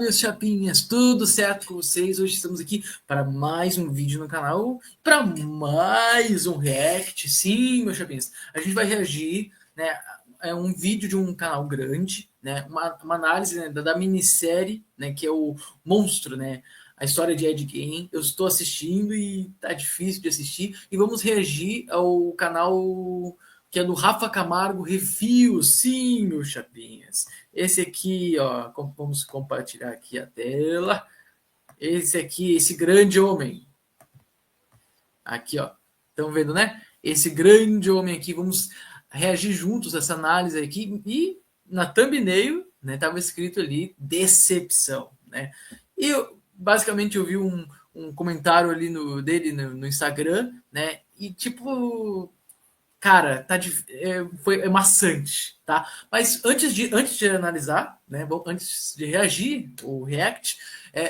meus chapinhas, tudo certo com vocês? Hoje estamos aqui para mais um vídeo no canal, para mais um react. Sim, meus chapinhas, a gente vai reagir, né? É um vídeo de um canal grande, né? Uma análise, né, da minissérie, né? Que é o Monstro, né? A história de Ed Gein. Eu estou assistindo e tá difícil de assistir. E vamos reagir ao canal que é do Rafa Camargo Review. Sim, meus chapinhas. Esse aqui, ó, vamos compartilhar aqui a tela. Esse aqui, esse grande homem. Aqui, ó. Estão vendo, né? Esse grande homem aqui. Vamos reagir juntos a essa análise aqui. E na thumbnail, né, estava escrito ali decepção, né? E basicamente eu vi um comentário ali dele no Instagram, né? E tipo, cara, foi maçante, tá? Mas antes de analisar, né? Antes de reagir o React,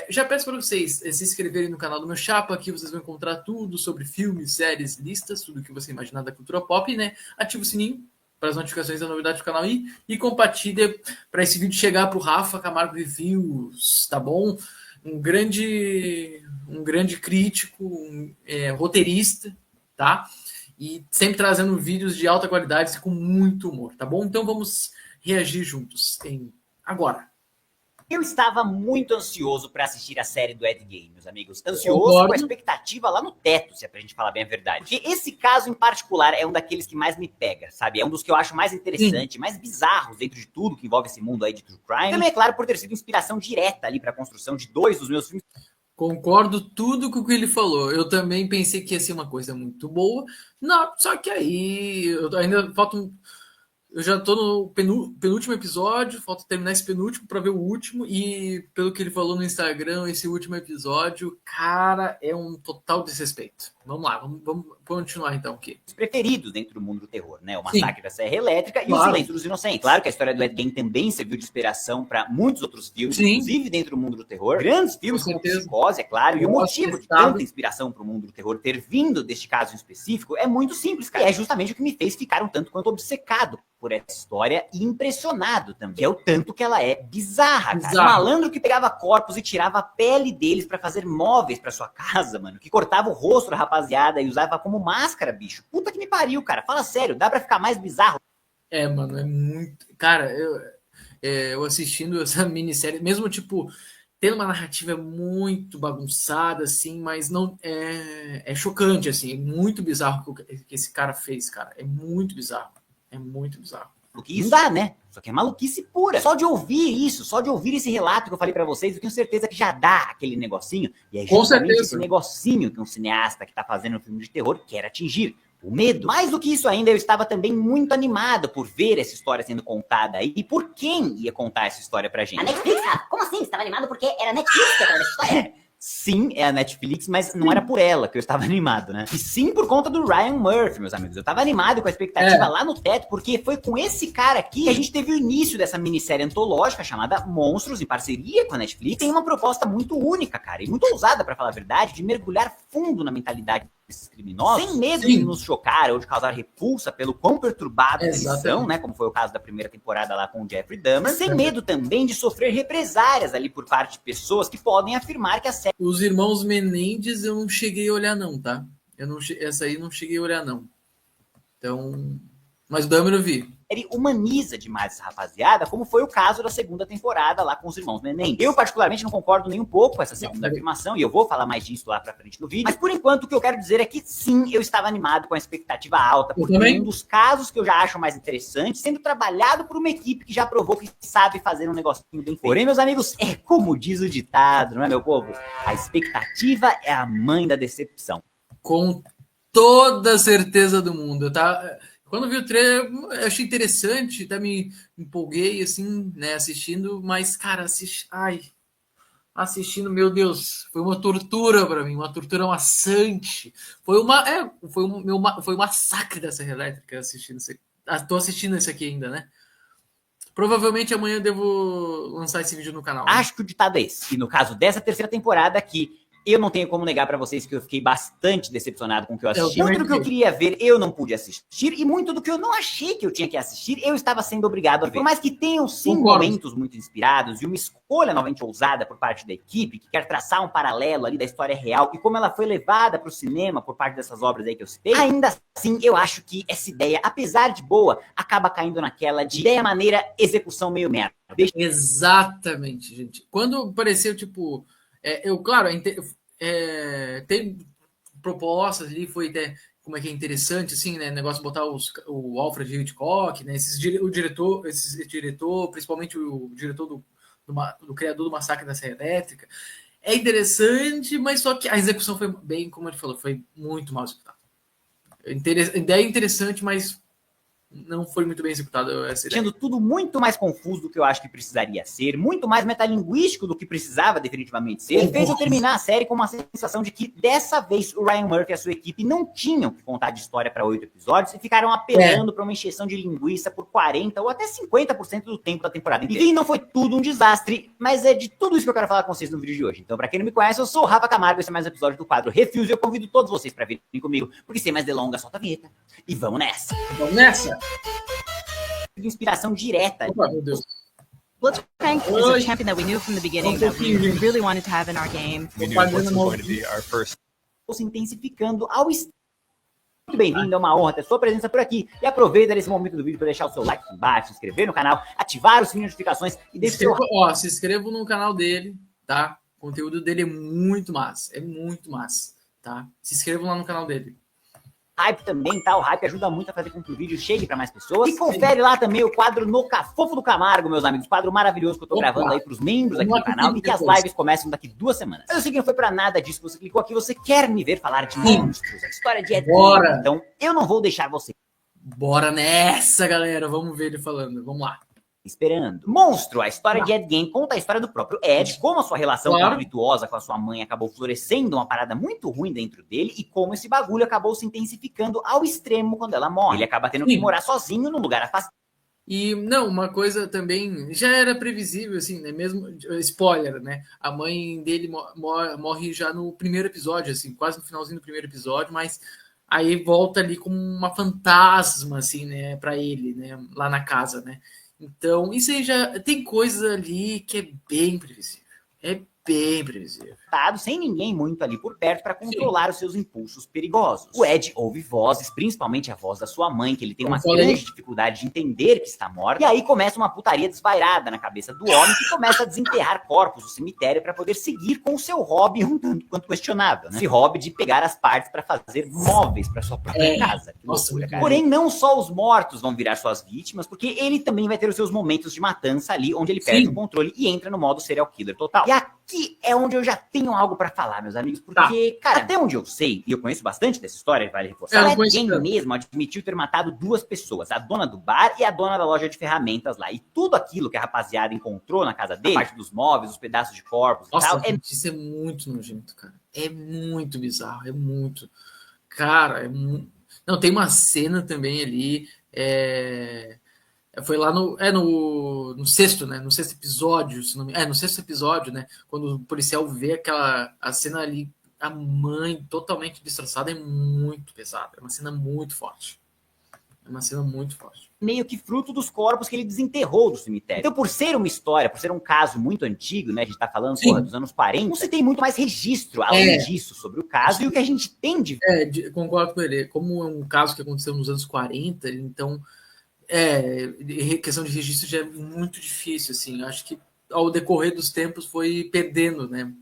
já peço para vocês se inscreverem no canal do meu Chapa. Aqui vocês vão encontrar tudo sobre filmes, séries, listas, tudo que você imaginar da cultura pop, né? Ativa o sininho para as notificações da novidade do canal e compartilha para esse vídeo chegar para o Rafa Camargo Reviews, tá bom? Um grande crítico, roteirista, tá? E sempre trazendo vídeos de alta qualidade e com muito humor, tá bom? Então vamos reagir juntos agora. Eu estava muito ansioso para assistir a série do Ed Gein, meus amigos. Ansioso com a expectativa lá no teto, se é pra gente falar bem a verdade. Porque esse caso em particular é um daqueles que mais me pega, sabe? É um dos que eu acho mais interessante, mais bizarros dentro de tudo que envolve esse mundo aí de true crime. Também, é claro, por ter sido inspiração direta ali para a construção de 2 dos meus filmes. Concordo tudo com o que ele falou. Eu também pensei que ia ser uma coisa muito boa. Não, só que aí ainda falta eu já tô no penúltimo episódio, falta terminar esse penúltimo para ver o último. E pelo que ele falou no Instagram, esse último episódio, cara, é um total desrespeito. Vamos lá, vamos continuar então aqui. Os preferidos dentro do mundo do terror, né? O Massacre da Serra Elétrica e O Silêncio dos Inocentes. Claro que a história do Ed Gein também serviu de inspiração para muitos outros filmes, inclusive dentro do mundo do terror. Grandes filmes como Psicose, é claro. E o motivo de tanta inspiração para o mundo do terror ter vindo deste caso em específico é muito simples, cara. E é justamente o que me fez ficar um tanto quanto obcecado por essa história e impressionado também, que é o tanto que ela é bizarra, cara. Um malandro que pegava corpos e tirava a pele deles pra fazer móveis pra sua casa, mano, que cortava o rosto da rapaziada e usava como máscara, bicho. Puta que me pariu, cara. Fala sério, dá pra ficar mais bizarro? Mano, é muito... Cara, eu assistindo essa minissérie, mesmo, tipo, tendo uma narrativa muito bagunçada, assim, mas não... É chocante, assim, é muito bizarro o que esse cara fez, cara. É muito bizarro. É muito bizarro. Não dá, né? Só que é maluquice pura. Só de ouvir isso, só de ouvir esse relato que eu falei pra vocês, eu tenho certeza que já dá aquele negocinho. E é justamente esse negocinho que um cineasta que tá fazendo um filme de terror quer atingir. O medo. Mais do que isso ainda, eu estava também muito animado por ver essa história sendo contada aí. E por quem ia contar essa história pra gente? A Netflix? Como assim? Você estava animado porque era a Netflix que era essa história? Sim, é a Netflix, mas não era por ela que eu estava animado, né? E sim por conta do Ryan Murphy, meus amigos. Eu estava animado com a expectativa lá no teto, porque foi com esse cara aqui que a gente teve o início dessa minissérie antológica chamada Monstros, em parceria com a Netflix. Tem uma proposta muito única, cara, e muito ousada, pra falar a verdade, de mergulhar fundo na mentalidade desses criminosos, sem medo de nos chocar ou de causar repulsa pelo quão perturbados eles são, né? Como foi o caso da primeira temporada lá com o Jeffrey Dahmer. Sem medo também de sofrer represárias ali por parte de pessoas que podem afirmar que a série... Os Irmãos Menendez eu não cheguei a olhar não, tá? Essa aí não cheguei a olhar não. Então... Mas o Dahmer eu vi. Ele humaniza demais essa rapaziada, como foi o caso da segunda temporada lá com os Irmãos Menendez. Eu, particularmente, não concordo nem um pouco com essa segunda afirmação, e eu vou falar mais disso lá pra frente no vídeo. Mas, por enquanto, o que eu quero dizer é que, sim, eu estava animado com a expectativa alta, porque é um dos casos que eu já acho mais interessante, sendo trabalhado por uma equipe que já provou que sabe fazer um negocinho bem feito. Porém, meus amigos, é como diz o ditado, não é, meu povo? A expectativa é a mãe da decepção. Com toda a certeza do mundo, tá? Quando vi o trailer, eu achei interessante, até me empolguei, assim, né, assistindo, mas, cara, assistindo, meu Deus, foi uma tortura para mim, uma tortura maçante. Foi um massacre dessa elétrica assistindo isso. Tô assistindo isso aqui ainda, né? Provavelmente amanhã eu devo lançar esse vídeo no canal. Acho que o ditado é esse. E no caso dessa terceira temporada aqui, Eu não tenho como negar pra vocês que eu fiquei bastante decepcionado com o que eu assisti. Muito do que eu queria ver, eu não pude assistir. E muito do que eu não achei que eu tinha que assistir, eu estava sendo obrigado a ver. Por mais que tenham, sim, momentos muito inspirados e uma escolha novamente ousada por parte da equipe, que quer traçar um paralelo ali da história real e como ela foi levada pro cinema por parte dessas obras aí que eu citei, ainda assim, eu acho que essa ideia, apesar de boa, acaba caindo naquela de ideia, maneira, execução meio merda. Exatamente, gente. Quando apareceu, tipo... claro, tem propostas ali, foi até como é que é interessante, assim, né? Negócio de botar o Alfred Hitchcock, né? O diretor, principalmente o diretor do criador do Massacre da Serra Elétrica. É interessante, mas só que a execução foi bem, como ele falou, foi muito mal executada. Ideia interessante, mas não foi muito bem executado essa ideia. Sendo tudo muito mais confuso do que eu acho que precisaria ser, muito mais metalinguístico do que precisava definitivamente ser, fez eu terminar a série com uma sensação de que dessa vez o Ryan Murphy e a sua equipe não tinham que contar de história para 8 episódios e ficaram apelando para uma encheção de linguiça por 40% ou até 50% do tempo da temporada inteira. Enfim, não foi tudo um desastre, mas é de tudo isso que eu quero falar com vocês no vídeo de hoje. Então, para quem não me conhece, eu sou o Rafa Camargo, esse é mais um episódio do quadro Refuse e eu convido todos vocês para virem comigo, porque sem mais delongas, solta a vinheta e vamos nessa! Vamos nessa! De inspiração direta. Opa, meu Deus. Blitzcrank is a champion that we knew from the beginning that we really wanted to have in our game. Se intensificando ao extremo. Muito bem-vindo, é uma honra ter sua presença por aqui. E aproveita esse momento do vídeo para deixar o seu like aqui embaixo, se inscrever no canal, ativar o sininho de notificações e deixar seu... se inscreva no canal dele, tá? O conteúdo dele é muito massa, tá? Se inscrevam lá no canal dele. Hype também, tá? O hype ajuda muito a fazer com que o vídeo chegue para mais pessoas. E confere lá também o quadro No Cafofo do Camargo, meus amigos. Quadro maravilhoso que eu tô gravando aí pros membros aqui do canal e que as lives começam daqui 2 semanas. Mas eu sei que não foi pra nada disso que você clicou aqui. Você quer me ver falar de monstros, a história de Ed Gein. Então, eu não vou deixar você. Bora nessa, galera. Vamos ver ele falando. Vamos lá. Esperando. Monstro, a história de Ed Gein conta a história do próprio Ed, como a sua relação conflituosa com a sua mãe acabou florescendo uma parada muito ruim dentro dele e como esse bagulho acabou se intensificando ao extremo quando ela morre. Ele acaba tendo que morar sozinho num lugar afastado. E, não, uma coisa também já era previsível, assim, né? Mesmo, spoiler, né? A mãe dele morre já no primeiro episódio, assim, quase no finalzinho do primeiro episódio, mas aí volta ali como uma fantasma, assim, né? Pra ele, né? Lá na casa, né? Então, isso aí já tem coisa ali que é bem previsível. É bem previsível. Sem ninguém muito ali por perto para controlar os seus impulsos perigosos. O Ed ouve vozes, principalmente a voz da sua mãe, que ele tem uma grande dificuldade de entender que está morta. E aí começa uma putaria desvairada na cabeça do homem, que começa a desenterrar corpos no cemitério para poder seguir com o seu hobby um tanto quanto questionável, né? Esse hobby de pegar as partes para fazer móveis para sua própria casa. Que loucura, cara. Porém, não só os mortos vão virar suas vítimas, porque ele também vai ter os seus momentos de matança ali, onde ele perde o controle e entra no modo serial killer total. E aqui é onde eu já tenho algo pra falar, meus amigos, porque, cara, até onde eu sei, e eu conheço bastante dessa história, vale reforçar, o Ed Gein mesmo admitiu ter matado 2 pessoas, a dona do bar e a dona da loja de ferramentas lá. E tudo aquilo que a rapaziada encontrou na casa dele, a parte dos móveis, os pedaços de corpos e tal... Isso é muito nojento, cara. É muito bizarro, é muito... Cara, Não, tem uma cena também ali... Foi lá no sexto, né? No sexto episódio, se não me... no sexto episódio, né? Quando o policial vê a cena ali, a mãe totalmente destroçada, é muito pesada. É uma cena muito forte. Meio que fruto dos corpos que ele desenterrou do cemitério. Então, por ser uma história, por ser um caso muito antigo, né? A gente tá falando dos anos 40, não se tem muito mais registro, além disso, sobre o caso. E o que a gente tem de... concordo com ele. Como é um caso que aconteceu nos anos 40, então... questão de registro já é muito difícil, assim. Acho que ao decorrer dos tempos foi perdendo, né?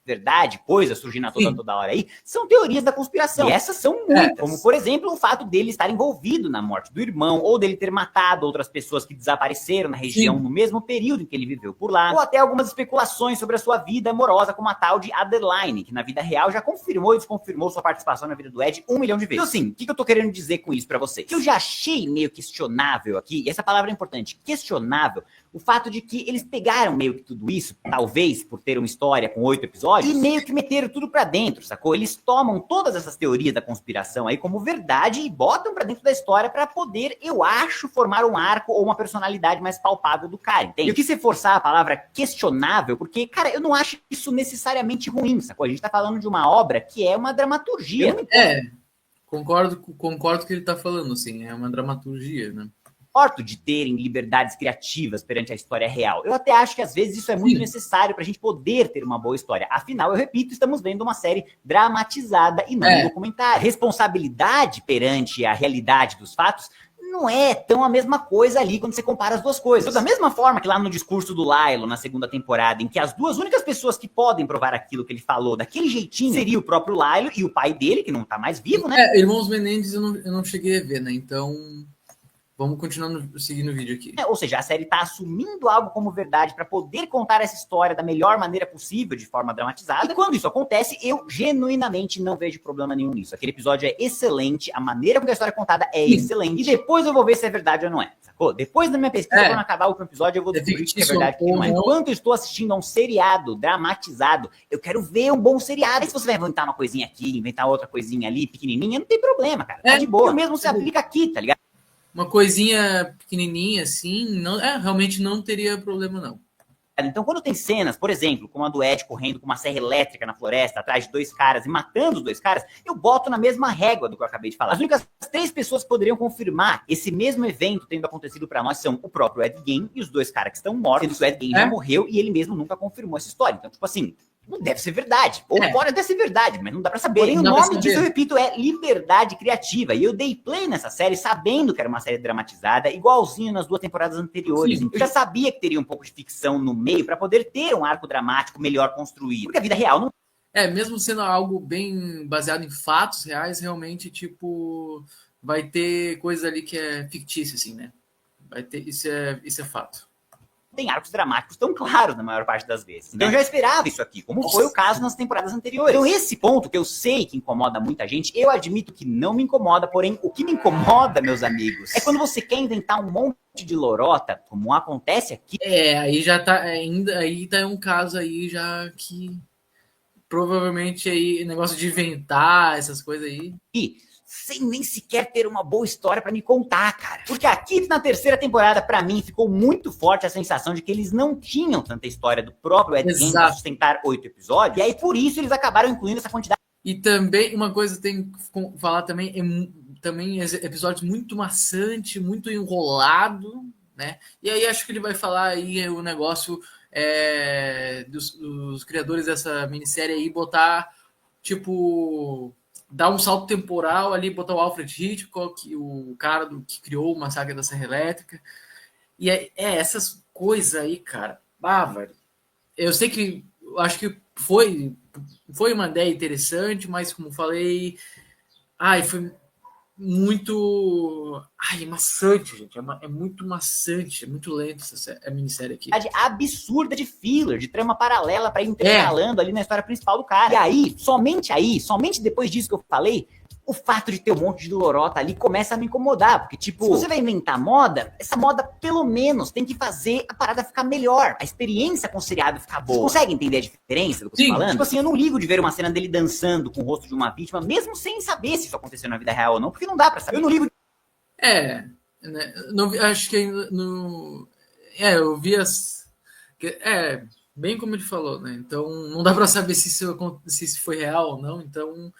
Verdade, coisas surgindo toda hora aí, são teorias da conspiração. E essas são muitas. Como, por exemplo, o fato dele estar envolvido na morte do irmão, ou dele ter matado outras pessoas que desapareceram na região no mesmo período em que ele viveu por lá, ou até algumas especulações sobre a sua vida amorosa com uma tal de Adeline, que na vida real já confirmou e desconfirmou sua participação na vida do Ed 1 milhão de vezes. Então, assim, o que eu tô querendo dizer com isso pra vocês? Que eu já achei meio questionável aqui, e essa palavra é importante, questionável, o fato de que eles pegaram meio que tudo isso, talvez por ter uma história com 8 episódios, e meio que meteram tudo pra dentro, sacou? Eles tomam todas essas teorias da conspiração aí como verdade e botam pra dentro da história pra poder, eu acho, formar um arco ou uma personalidade mais palpável do cara, entende? Eu quis reforçar a palavra questionável, porque, cara, eu não acho isso necessariamente ruim, sacou? A gente tá falando de uma obra que é uma dramaturgia. Concordo com o que ele tá falando, assim, é uma dramaturgia, né? De terem liberdades criativas perante a história real. Eu até acho que às vezes isso é muito necessário para a gente poder ter uma boa história. Afinal, eu repito, estamos vendo uma série dramatizada e não um documentário. A responsabilidade perante a realidade dos fatos não é tão a mesma coisa ali quando você compara as duas coisas. Da mesma forma que lá no discurso do Lilo, na segunda temporada, em que as duas únicas pessoas que podem provar aquilo que ele falou daquele jeitinho seria o próprio Lilo e o pai dele, que não tá mais vivo, né? Irmãos Menendez eu não cheguei a ver, né? Então... vamos continuando seguindo o vídeo aqui. Ou seja, a série está assumindo algo como verdade para poder contar essa história da melhor maneira possível, de forma dramatizada. E quando isso acontece, eu genuinamente não vejo problema nenhum nisso. Aquele episódio é excelente, a maneira como a história é contada é excelente. E depois eu vou ver se é verdade ou não é. Sacou? Depois da minha pesquisa, quando acabar o último episódio, eu vou descobrir se é verdade ou não é. Enquanto eu estou assistindo a um seriado dramatizado, eu quero ver um bom seriado. E se você vai inventar uma coisinha aqui, inventar outra coisinha ali, pequenininha, não tem problema, cara. Tá de boa. O mesmo se aplica aqui, tá ligado? Uma coisinha pequenininha assim, não, realmente não teria problema, não. Então, quando tem cenas, por exemplo, como a do Ed correndo com uma serra elétrica na floresta, atrás de 2 caras e matando os 2 caras, eu boto na mesma régua do que eu acabei de falar. As únicas 3 pessoas que poderiam confirmar esse mesmo evento tendo acontecido pra nós são o próprio Ed Gein e os 2 caras que estão mortos, sendo que o Ed Gein já morreu e ele mesmo nunca confirmou essa história. Então, tipo assim... não deve ser verdade. Ou pode até ser verdade, mas não dá pra saber. Porém, o nome disso, eu repito, é liberdade criativa. E eu dei play nessa série sabendo que era uma série dramatizada, igualzinho nas 2 temporadas anteriores. Sim. Eu já sabia que teria um pouco de ficção no meio pra poder ter um arco dramático melhor construído. Porque a vida real não... mesmo sendo algo bem baseado em fatos reais, realmente, tipo, vai ter coisa ali que é fictícia, assim, né? Vai ter, isso é fato. Tem arcos dramáticos tão claros na maior parte das vezes. Então eu já esperava isso aqui, como foi o caso nas temporadas anteriores. Então esse ponto, que eu sei que incomoda muita gente, eu admito que não me incomoda, porém o que me incomoda, meus amigos, é quando você quer inventar um monte de lorota, como acontece aqui. Aí já tá, aí tá um caso aí já que provavelmente aí, negócio de inventar essas coisas aí. Sem nem sequer ter uma boa história pra me contar, cara. Porque aqui na terceira temporada, pra mim, ficou muito forte a sensação de que eles não tinham tanta história do próprio Ed Gein pra sustentar 8 episódios, e aí por isso eles acabaram incluindo essa quantidade. E também, uma coisa que tem que falar também, também episódios muito maçante, muito enrolado, né? E aí acho que ele vai falar aí o negócio dos criadores dessa minissérie aí, botar, tipo... dar um salto temporal ali, botar o Alfred Hitchcock, o cara que criou o Massacre da Serra Elétrica. E essas coisas aí, cara. Velho. Eu sei que acho que foi uma ideia interessante, mas como falei, foi muito maçante, gente. É muito maçante, é muito lento essa minissérie aqui. Absurda de filler, de trama paralela pra ir intercalando ali na história principal do cara. E aí, somente depois disso que eu falei, o fato de ter um monte de lorota ali começa a me incomodar. Porque, tipo, se você vai inventar moda, essa moda, pelo menos, tem que fazer a parada ficar melhor. A experiência com o seriado ficar boa. Você consegue entender a diferença do que eu tô falando? Tipo assim, eu não ligo de ver uma cena dele dançando com o rosto de uma vítima, mesmo sem saber se isso aconteceu na vida real ou não, porque não dá pra saber. Eu não ligo. Né, não, acho que ainda eu vi bem como ele falou, né? Então não dá pra saber se isso foi real ou não, então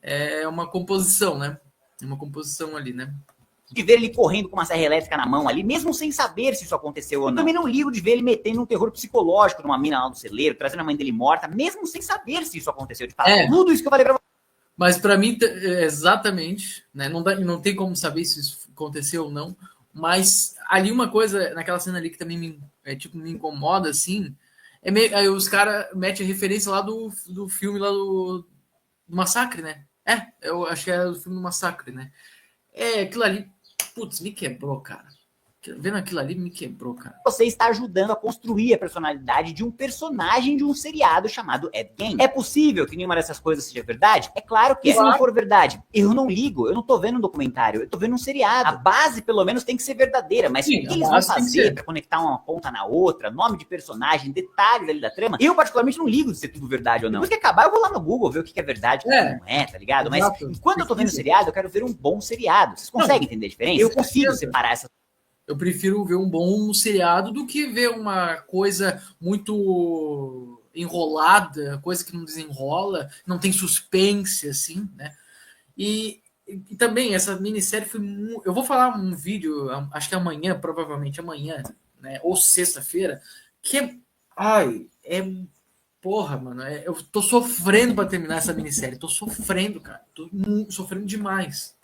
é uma composição, né? É uma composição ali, né? De ver ele correndo com uma serra elétrica na mão ali, mesmo sem saber se isso aconteceu ou não. Eu também não ligo de ver ele metendo um terror psicológico numa mina lá no celeiro, trazendo a mãe dele morta, mesmo sem saber se isso aconteceu de fato. Tudo isso que eu falei pra você. Mas pra mim, exatamente, né? Não tem como saber se isso aconteceu ou não, mas ali uma coisa, naquela cena ali que também me incomoda, assim, aí os caras metem a referência lá do filme lá do Massacre, né? Eu acho que é do filme do Massacre, né? Aquilo ali, putz, me quebrou, cara. Vendo aquilo ali me quebrou, cara. Você está ajudando a construir a personalidade de um personagem de um seriado chamado Ed Gein. É possível que nenhuma dessas coisas seja verdade? É claro que é. Se não for verdade, eu não ligo, eu não tô vendo um documentário, eu tô vendo um seriado. A base, pelo menos, tem que ser verdadeira, mas sim, o que eles vão fazer pra conectar uma ponta na outra, nome de personagem, detalhes ali da trama, eu particularmente não ligo de ser tudo verdade ou não. Depois que acabar, eu vou lá no Google ver o que é verdade, o que não é, tá ligado? Mas enquanto eu tô vendo seriado, eu quero ver um bom seriado. Vocês conseguem entender a diferença? Eu consigo separar essas. Eu prefiro ver um bom seriado do que ver uma coisa muito enrolada, coisa que não desenrola, não tem suspense, assim, né? E também essa minissérie foi... Eu vou falar um vídeo, acho que amanhã, provavelmente amanhã, né? Ou sexta-feira, que é... Ai, é... Porra, mano, eu tô sofrendo pra terminar essa minissérie. Tô sofrendo, cara. Tô sofrendo demais.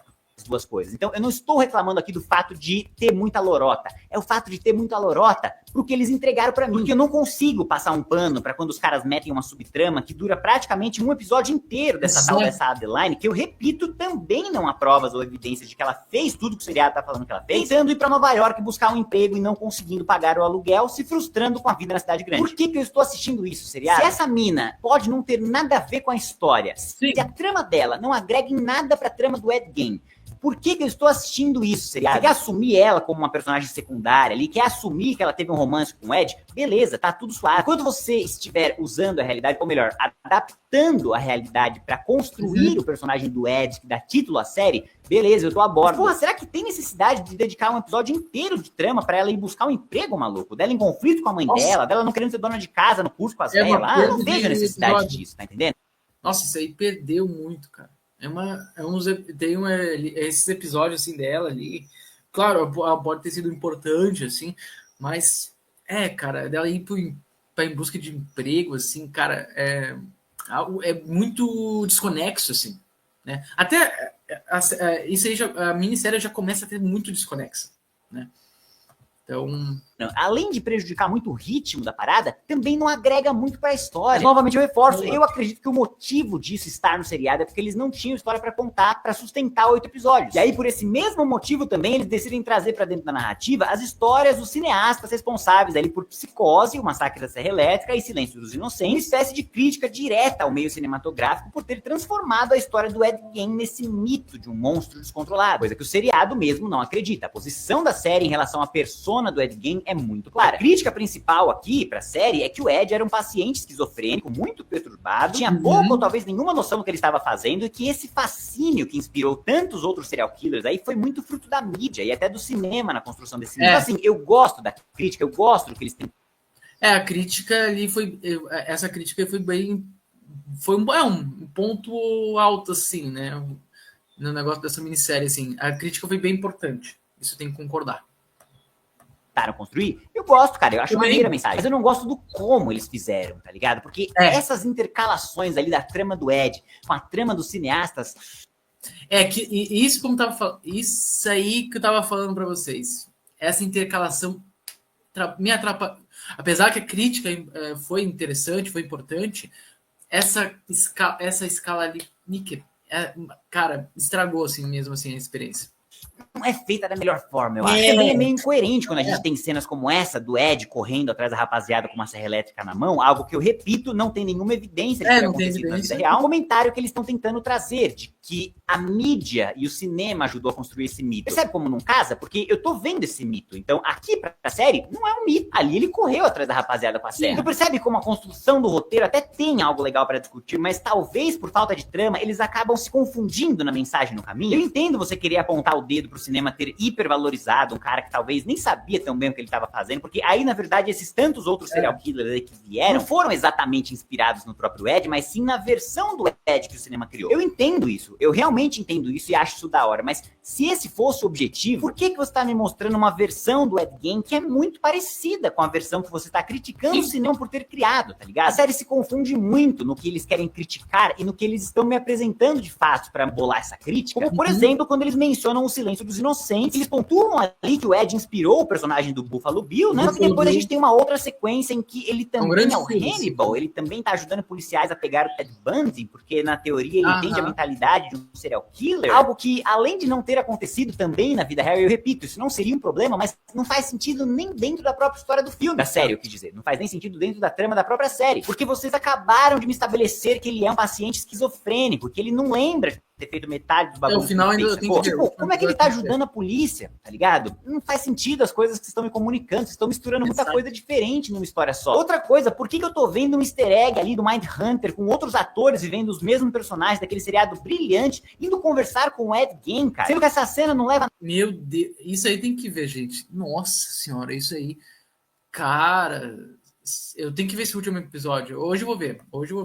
Duas coisas. Então, eu não estou reclamando aqui do fato de ter muita lorota. É o fato de ter muita lorota pro que eles entregaram pra mim. Porque eu não consigo passar um pano pra quando os caras metem uma subtrama que dura praticamente um episódio inteiro dessa tal dessa Adeline, que eu repito, também não há provas ou evidências de que ela fez tudo que o seriado tá falando que ela fez, tentando ir pra Nova York buscar um emprego e não conseguindo pagar o aluguel, se frustrando com a vida na cidade grande. Por que eu estou assistindo isso, seriado? Se essa mina pode não ter nada a ver com a história, se a trama dela não agrega em nada pra trama do Ed Gein, por que eu estou assistindo isso, seriado? Você quer assumir ela como uma personagem secundária ali, quer assumir que ela teve um romance com o Ed? Beleza, tá tudo suave. Quando você estiver usando a realidade, ou melhor, adaptando a realidade pra construir o personagem do Ed, que dá título à série, beleza, eu tô a bordo. Porra, será que tem necessidade de dedicar um episódio inteiro de trama pra ela ir buscar um emprego, maluco? Dela em conflito com a mãe dela não querendo ser dona de casa no curso com as velhas lá? Eu não vejo a necessidade disso, tá entendendo? Nossa, isso aí perdeu muito, cara. Esses episódios assim dela ali, claro, pode ter sido importante assim, mas cara, dela ir em busca de emprego assim, cara, é muito desconexo assim, né? Até isso aí a minissérie já começa a ter muito desconexa, né? Então, além de prejudicar muito o ritmo da parada, também não agrega muito pra história. Mas, novamente eu reforço, eu acredito que o motivo disso estar no seriado é porque eles não tinham história pra contar, pra sustentar 8 episódios. E aí, por esse mesmo motivo também, eles decidem trazer pra dentro da narrativa as histórias dos cineastas responsáveis ali por Psicose, o Massacre da Serra Elétrica e Silêncio dos Inocentes, uma espécie de crítica direta ao meio cinematográfico por ter transformado a história do Ed Gein nesse mito de um monstro descontrolado, coisa que o seriado mesmo não acredita. A posição da série em relação à persona do Ed Gein é muito clara. A crítica principal aqui pra série é que o Ed era um paciente esquizofrênico, muito perturbado, tinha pouca ou talvez nenhuma noção do que ele estava fazendo, e que esse fascínio que inspirou tantos outros serial killers aí foi muito fruto da mídia e até do cinema na construção desse livro. Então, assim, eu gosto da crítica, eu gosto do que eles têm. A crítica ali foi... Essa crítica foi bem... Foi um ponto alto, assim, né? No negócio dessa minissérie, assim. A crítica foi bem importante. Isso eu tenho que concordar. Construir, eu gosto, cara, eu acho maneira a mensagem, mas eu não gosto do como eles fizeram, tá ligado? Porque essas intercalações ali da trama do Ed com a trama dos cineastas... Isso aí que eu tava falando pra vocês, essa intercalação me atrapalha, apesar que a crítica foi interessante, foi importante, essa escala ali, cara, estragou assim mesmo assim a experiência. Não é feita da melhor forma, eu acho. Também é meio incoerente quando a gente tem cenas como essa do Ed correndo atrás da rapaziada com uma serra elétrica na mão, algo que eu repito, não tem nenhuma evidência de que tenha acontecido na vida real. Um comentário que eles estão tentando trazer de que a mídia e o cinema ajudou a construir esse mito. Percebe como não casa? Porque eu tô vendo esse mito. Então, aqui pra série, não é um mito. Ali ele correu atrás da rapaziada com a serra. Então, percebe como a construção do roteiro até tem algo legal pra discutir, mas talvez por falta de trama, eles acabam se confundindo na mensagem no caminho. Eu entendo você querer apontar o dedo pro cinema ter hipervalorizado um cara que talvez nem sabia tão bem o que ele estava fazendo, porque aí, na verdade, esses tantos outros serial killers aí que vieram não foram exatamente inspirados no próprio Ed, mas sim na versão do Ed que o cinema criou. Eu entendo isso, eu realmente entendo isso e acho isso da hora, mas se esse fosse o objetivo, por que você está me mostrando uma versão do Ed Gein que é muito parecida com a versão que você está criticando o cinema por ter criado, tá ligado? A série se confunde muito no que eles querem criticar e no que eles estão me apresentando de fato para bolar essa crítica, como, por exemplo, quando eles mencionam o Silêncio dos Inocentes, eles pontuam ali que o Ed inspirou o personagem do Buffalo Bill, né? Só que depois a gente tem uma outra sequência em que ele também é o Hannibal, ele também tá ajudando policiais a pegar o Ted Bundy, porque na teoria ele entende a mentalidade de um serial killer, algo que, além de não ter ter acontecido também na vida real. Eu repito, isso não seria um problema, mas não faz sentido nem dentro da própria história do filme. Da série, eu quis dizer. Não faz nem sentido dentro da trama da própria série. Porque vocês acabaram de me estabelecer que ele é um paciente esquizofrênico, que ele não lembra de ter feito metade dos bagulhos. No final ainda tem que ver. Tipo, como é que ele tá ajudando a polícia, tá ligado? Não faz sentido as coisas que vocês estão me comunicando. Vocês estão misturando muita coisa diferente numa história só. Outra coisa, por que eu tô vendo um easter egg ali do Mindhunter com outros atores vivendo os mesmos personagens daquele seriado brilhante, indo conversar com o Ed Gein, cara? Sendo que essa cena não leva... Meu Deus, isso aí tem que ver, gente. Nossa senhora, isso aí... Cara, eu tenho que ver esse último episódio. Hoje eu vou ver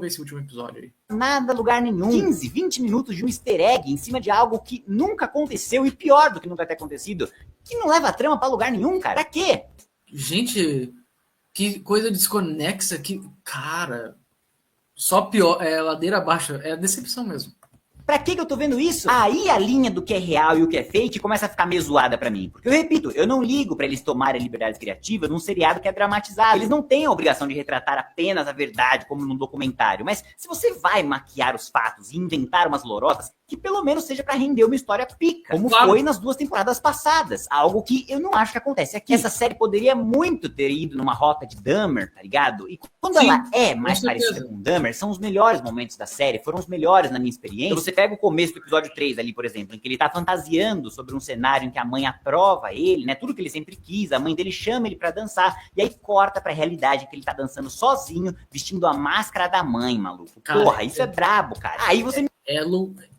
esse último episódio aí. Nada, lugar nenhum. 15, 20 minutos de um easter egg em cima de algo que nunca aconteceu e pior do que nunca ter acontecido, que não leva a trama pra lugar nenhum, cara. Pra quê? Gente, que coisa desconexa que... Cara, só pior, ladeira abaixo, é a decepção mesmo. Pra que eu tô vendo isso? Aí a linha do que é real e o que é fake começa a ficar meio zoada pra mim. Porque eu repito, eu não ligo pra eles tomarem liberdades criativas num seriado que é dramatizado. Eles não têm a obrigação de retratar apenas a verdade como num documentário. Mas se você vai maquiar os fatos e inventar umas lorotas, que pelo menos seja pra render uma história pica. Como foi nas 2 temporadas passadas. Algo que eu não acho que acontece aqui. Essa série poderia muito ter ido numa rota de Dahmer, tá ligado? E quando ela é mais parecida com Dahmer, são os melhores momentos da série. Foram os melhores na minha experiência. Então você pega o começo do episódio 3 ali, por exemplo, em que ele tá fantasiando sobre um cenário em que a mãe aprova ele, né? Tudo que ele sempre quis, a mãe dele chama ele pra dançar, e aí corta pra realidade em que ele tá dançando sozinho, vestindo a máscara da mãe, maluco. Cara, porra, isso é brabo, cara. Aí você...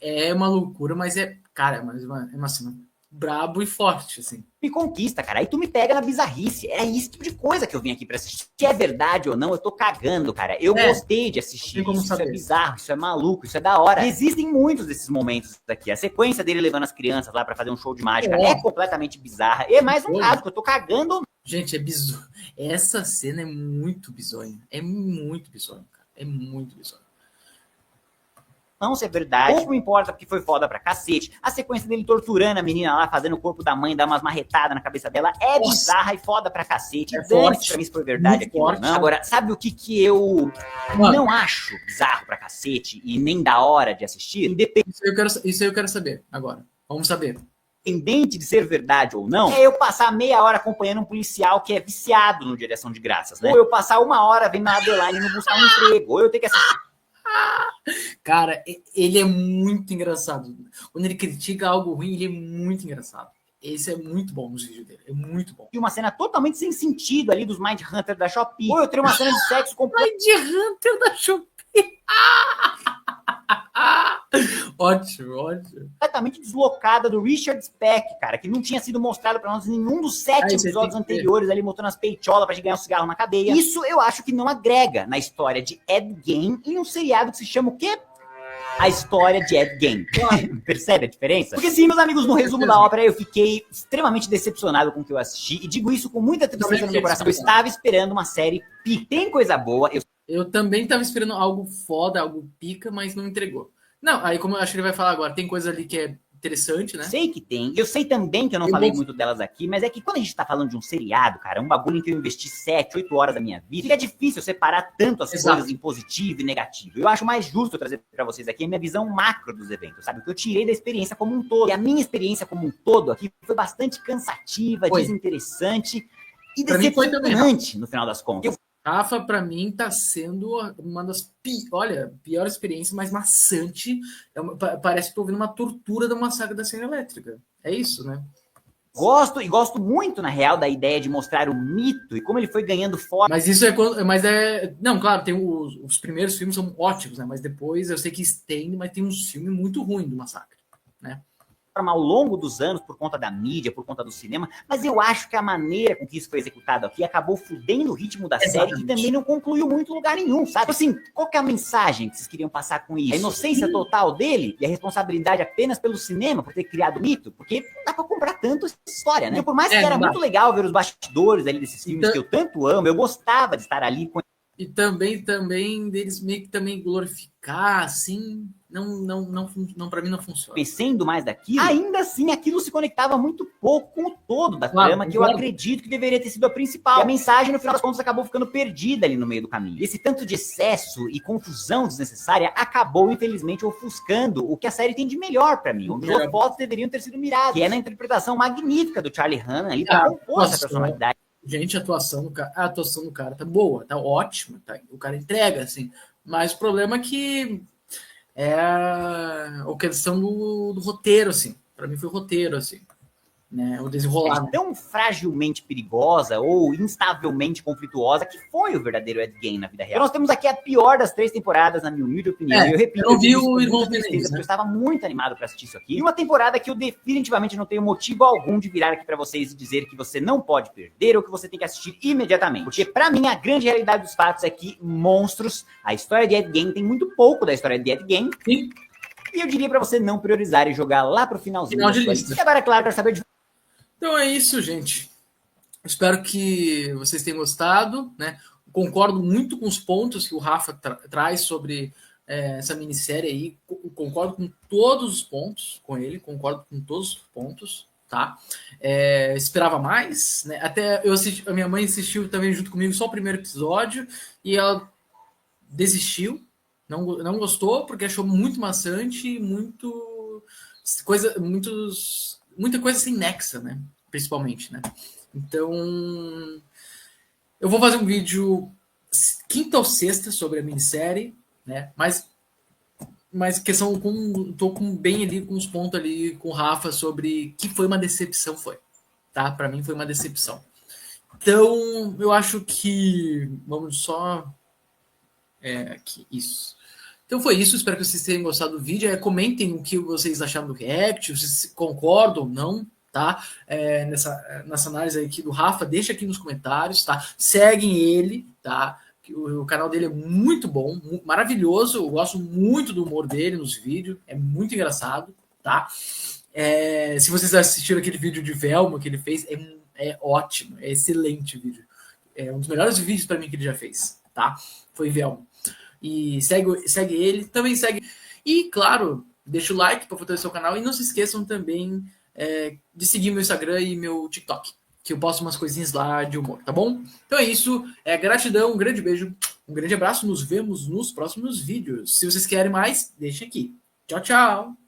É uma loucura, mas cara, é uma cena brabo e forte, assim. Me conquista, cara. Aí tu me pega na bizarrice. É esse tipo de coisa que eu vim aqui pra assistir. Se é verdade ou não, eu tô cagando, cara. Eu gostei de assistir. Isso é bizarro, isso é maluco, isso é da hora. E existem muitos desses momentos aqui. A sequência dele levando as crianças lá pra fazer um show de mágica é completamente bizarra. E é mais um caso que eu tô cagando. Gente, é bizarro. Essa cena é muito bizonha. É muito bizonha, cara. É muito bizonha. Não, se é verdade, pouco importa porque foi foda pra cacete. A sequência dele torturando a menina lá, fazendo o corpo da mãe, dar umas marretadas na cabeça dela, é bizarra e foda pra cacete. É forte. Pra mim, se for verdade aqui. Agora, sabe o que eu não acho bizarro pra cacete e nem da hora de assistir? Isso eu quero saber agora. Vamos saber. Independente de ser verdade ou não, é eu passar meia hora acompanhando um policial que é viciado no Direção de Graças, né? Ou eu passar 1 hora vendo a Adeline não buscar um emprego, ou eu ter que assistir. Cara, ele é muito engraçado. Quando ele critica algo ruim, ele é muito engraçado. Esse é muito bom nos vídeos dele. É muito bom. E uma cena totalmente sem sentido ali dos Mindhunter da Shopee. Ou eu tenho uma cena de sexo completo. Mindhunter da Shopee. Ótimo. Completamente deslocada do Richard Speck, cara, que não tinha sido mostrado pra nós em nenhum dos 7 episódios anteriores, ali mostrando as peitolas pra gente ganhar um cigarro na cadeia. Isso eu acho que não agrega na história de Ed Gein em um seriado que se chama o quê? A história de Ed Gein. Percebe a diferença? Porque sim, meus amigos, no resumo da ópera, eu fiquei extremamente decepcionado com o que eu assisti, e digo isso com muita tristeza no meu coração. Eu estava esperando uma série pica. Tem coisa boa. Eu também estava esperando algo foda, algo pica, mas não entregou. Não, aí como eu acho que ele vai falar agora, tem coisa ali que é interessante, né? Sei que tem. Eu sei também que eu não falei muito delas aqui, mas é que quando a gente tá falando de um seriado, cara, um bagulho em que eu investi 7, 8 horas da minha vida, fica difícil separar tanto as coisas em positivo e negativo. Eu acho mais justo eu trazer pra vocês aqui a minha visão macro dos eventos, sabe? O que eu tirei da experiência como um todo. E a minha experiência como um todo aqui foi bastante cansativa, desinteressante e decepcionante no final das contas. Rafa, pra mim, tá sendo uma das piores experiências, mais maçante. Parece que tô ouvindo uma tortura de uma saga da Serra Elétrica. É isso, né? Gosto muito, na real, da ideia de mostrar o mito e como ele foi ganhando forma. Mas isso não, claro, tem os primeiros filmes são ótimos, né? Mas depois eu sei que estende, mas tem um filme muito ruim do Massacre, né? Ao longo dos anos, por conta da mídia, por conta do cinema, mas eu acho que a maneira com que isso foi executado aqui acabou fudendo o ritmo da série e também não concluiu muito lugar nenhum, sabe? Assim, qual que é a mensagem que vocês queriam passar com isso? A inocência total dele e a responsabilidade apenas pelo cinema por ter criado o mito? Porque não dá pra comprar tanto essa história, né? Então, por mais que era muito legal ver os bastidores ali desses filmes que eu tanto amo, eu gostava de estar ali com... E também deles meio que também glorificar, assim, não para mim não funciona. Pensando mais daquilo, ainda assim aquilo se conectava muito pouco com o todo da trama, que eu acredito que deveria ter sido a principal. E a mensagem, no final das contas, acabou ficando perdida ali no meio do caminho. Esse tanto de excesso e confusão desnecessária acabou, infelizmente, ofuscando o que a série tem de melhor pra mim, onde os votos deveriam ter sido mirados, que é na interpretação magnífica do Charlie Hunnam ali pra compor essa personalidade. Gente, a atuação do cara tá boa, tá ótima, tá? O cara entrega, assim. Mas o problema é que é a questão do roteiro, assim. Para mim foi o roteiro, assim. Né, o desenrolar. Tão fragilmente perigosa ou instavelmente conflituosa que foi o verdadeiro Ed Gein na vida real. Então nós temos aqui a pior das 3 temporadas, na minha humilde opinião. Eu repito, eu vi o Irmão Veneza, né? Eu estava muito animado para assistir isso aqui. E uma temporada que eu definitivamente não tenho motivo algum de virar aqui para vocês e dizer que você não pode perder ou que você tem que assistir imediatamente. Porque para mim a grande realidade dos fatos é que Monstros, a história de Ed Gein, tem muito pouco da história de Ed Gein. Sim. E eu diria para você não priorizar e jogar lá pro finalzinho. Final de lista. E agora, claro, para saber de... Então é isso, gente. Espero que vocês tenham gostado, né? Concordo muito com os pontos que o Rafa traz sobre essa minissérie aí. Concordo com todos os pontos com ele, concordo com todos os pontos, tá? Esperava mais, né? Até a minha mãe assistiu também junto comigo só o primeiro episódio e ela desistiu, não gostou porque achou muito maçante, muita coisa sem nexa, né? Principalmente, né? Então, eu vou fazer um vídeo quinta ou sexta sobre a minissérie, né? Mas questão tô bem ali com os pontos ali com o Rafa sobre que foi uma decepção, tá? Para mim foi uma decepção. Então, eu acho que vamos só aqui isso. Então foi isso, espero que vocês tenham gostado do vídeo. Comentem o que vocês acharam do react, se concordam ou não, tá? Nessa análise aqui do Rafa, deixa aqui nos comentários, tá? Seguem ele, tá? O canal dele é muito bom, maravilhoso. Eu gosto muito do humor dele nos vídeos, é muito engraçado, tá? Se vocês assistiram aquele vídeo de Velma que ele fez, é ótimo, é excelente vídeo. É um dos melhores vídeos para mim que ele já fez, tá? Foi Velma. E segue ele, também segue. E, claro, deixa o like para fortalecer o canal. E não se esqueçam também de seguir meu Instagram e meu TikTok, que eu posto umas coisinhas lá de humor, tá bom? Então é isso. Gratidão, um grande beijo, um grande abraço. Nos vemos nos próximos vídeos. Se vocês querem mais, deixem aqui. Tchau, tchau.